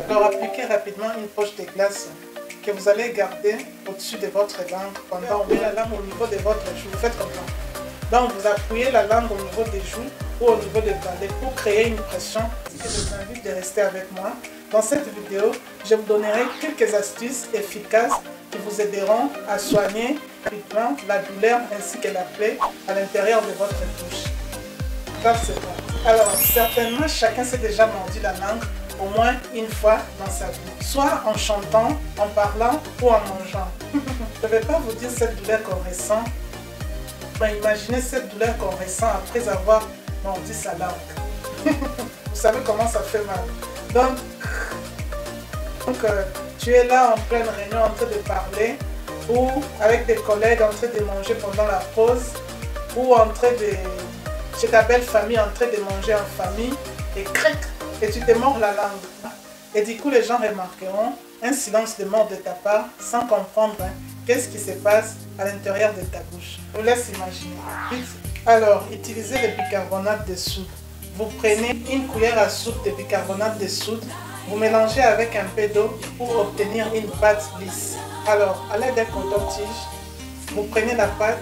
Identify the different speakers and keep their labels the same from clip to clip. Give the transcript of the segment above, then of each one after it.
Speaker 1: Alors appliquez rapidement une poche de glace que vous allez garder au-dessus de votre langue pendant vous mettez la langue au niveau de votre joue. Vous faites comme ça. Donc vous appuyez la langue au niveau des joues ou au niveau des palais pour créer une pression. Je vous invite de rester avec moi. Dans cette vidéo, je vous donnerai quelques astuces efficaces qui vous aideront à soigner rapidement la douleur ainsi que la plaie à l'intérieur de votre bouche. C'est bon. Alors, certainement, chacun s'est déjà mordu la langue au moins une fois dans sa vie, soit en chantant, en parlant ou en mangeant. Je ne vais pas vous dire cette douleur qu'on ressent, mais imaginez cette douleur qu'on ressent après avoir mordu sa langue. Vous savez comment ça fait mal. Donc tu es là en pleine réunion en train de parler ou avec des collègues en train de manger pendant la pause ou en train de... chez ta belle famille en train de manger en famille et cric, et tu te mords la langue. Et du coup, les gens remarqueront un silence de mort de ta part sans comprendre qu'est-ce qui se passe à l'intérieur de ta bouche. Je vous laisse imaginer. Alors, utilisez le bicarbonate de soude. Vous prenez une cuillère à soupe de bicarbonate de soude, vous mélangez avec un peu d'eau pour obtenir une pâte lisse. Alors, à l'aide d'un coton-tige, vous prenez la pâte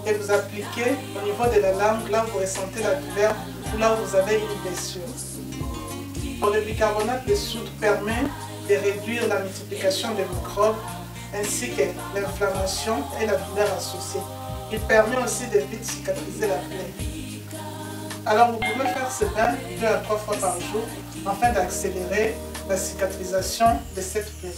Speaker 1: et vous appliquez au niveau de la langue, là où vous ressentez la douleur ou là où vous avez une blessure. Le bicarbonate de soude permet de réduire la multiplication des microbes ainsi que l'inflammation et la douleur associée. Il permet aussi de vite cicatriser la plaie. Alors vous pouvez faire ce bain 2 à 3 fois par jour afin d'accélérer la cicatrisation de cette plaie.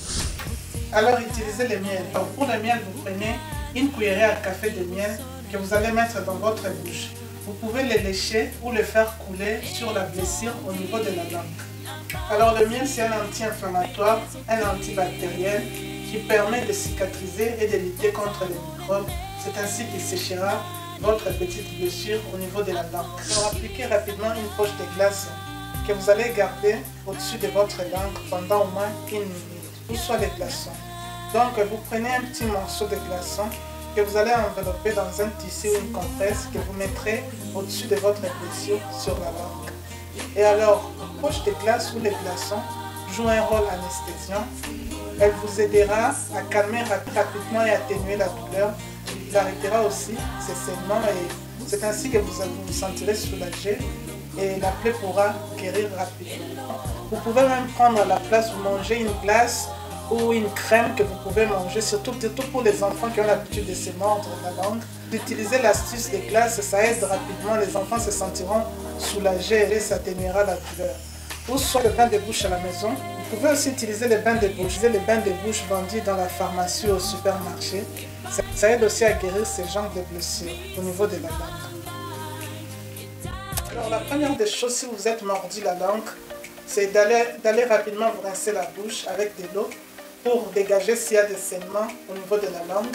Speaker 1: Alors utilisez le miel. Alors, pour le miel, vous prenez une cuillerée à café de miel que vous allez mettre dans votre bouche. Vous pouvez le lécher ou le faire couler sur la blessure au niveau de la langue. Alors le miel, c'est un anti-inflammatoire, un antibactérien qui permet de cicatriser et de lutter contre les microbes. C'est ainsi qu'il séchera votre petite blessure au niveau de la langue. Alors appliquez rapidement une poche de glace que vous allez garder au-dessus de votre langue pendant au moins 1 minute, ou soit les glaçons. Donc vous prenez un petit morceau de glaçon que vous allez envelopper dans un tissu ou une compresse que vous mettrez au-dessus de votre blessure sur la langue. Et alors, une poche de glace ou les glaçons joue un rôle anesthésiant. Elle vous aidera à calmer rapidement et atténuer la douleur. Il arrêtera aussi ces saignements et c'est ainsi que vous vous sentirez soulagé et la plaie pourra guérir rapidement. Vous pouvez même prendre à la place, vous manger une glace ou une crème que vous pouvez manger, surtout pour les enfants qui ont l'habitude de se mordre la langue. D'utiliser l'astuce des glaces, ça aide rapidement, les enfants se sentiront soulagés et ça atténuera la douleur. Ou soit le bain de bouche à la maison. Vous pouvez aussi utiliser les bains de bouche. Les bains de bouche vendus dans la pharmacie ou au supermarché. Ça aide aussi à guérir ce genre de blessures au niveau de la langue. Alors la première des choses, si vous êtes mordu la langue, c'est d'aller rapidement vous rincer la bouche avec de l'eau pour dégager s'il y a des saignements au niveau de la langue.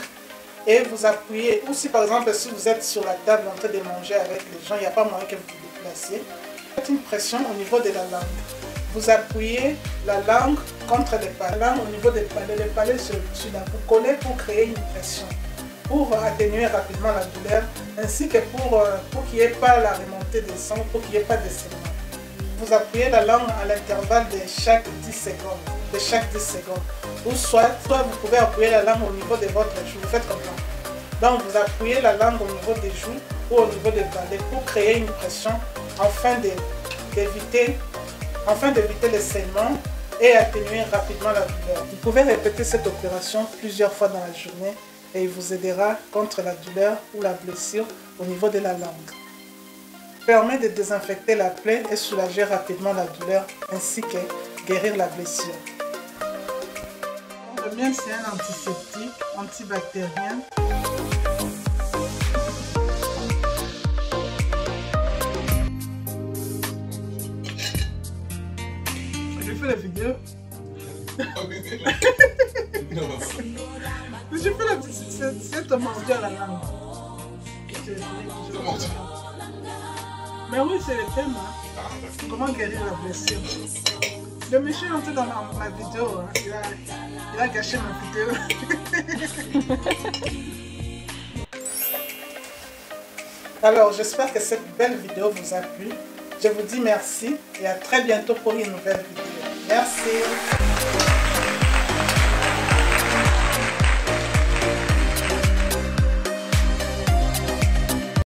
Speaker 1: Et vous appuyez, ou si par exemple si vous êtes sur la table en train de manger avec les gens, il n'y a pas moyen que vous vous déplaciez. Faites une pression au niveau de la langue. Vous appuyez la langue contre les palais, au niveau des palais, les palais sur là. Vous collez pour créer une pression, pour atténuer rapidement la douleur, ainsi que pour qu'il n'y ait pas la remontée de sang, pour qu'il n'y ait pas de saignement. Vous appuyez la langue à l'intervalle de chaque 10 secondes. Ou soit vous pouvez appuyer la langue au niveau de votre joue. Vous faites comme ça. Donc vous appuyez la langue au niveau des joues ou au niveau des palais pour créer une pression afin d'éviter les saignements et atténuer rapidement la douleur. Vous pouvez répéter cette opération plusieurs fois dans la journée et il vous aidera contre la douleur ou la blessure au niveau de la langue. Permet de désinfecter la plaie et soulager rapidement la douleur ainsi que guérir la blessure. Le miel, c'est un antiseptique, antibactérien. J'ai fait la vidéo. J'ai fait la vidéo. C'est un mordu à la langue. Mais oui, c'est le thème. Comment guérir la blessure. Le monsieur est entré dans ma vidéo. Il a gâché ma vidéo. Alors, j'espère que cette belle vidéo vous a plu. Je vous dis merci et à très bientôt pour une nouvelle vidéo. Merci.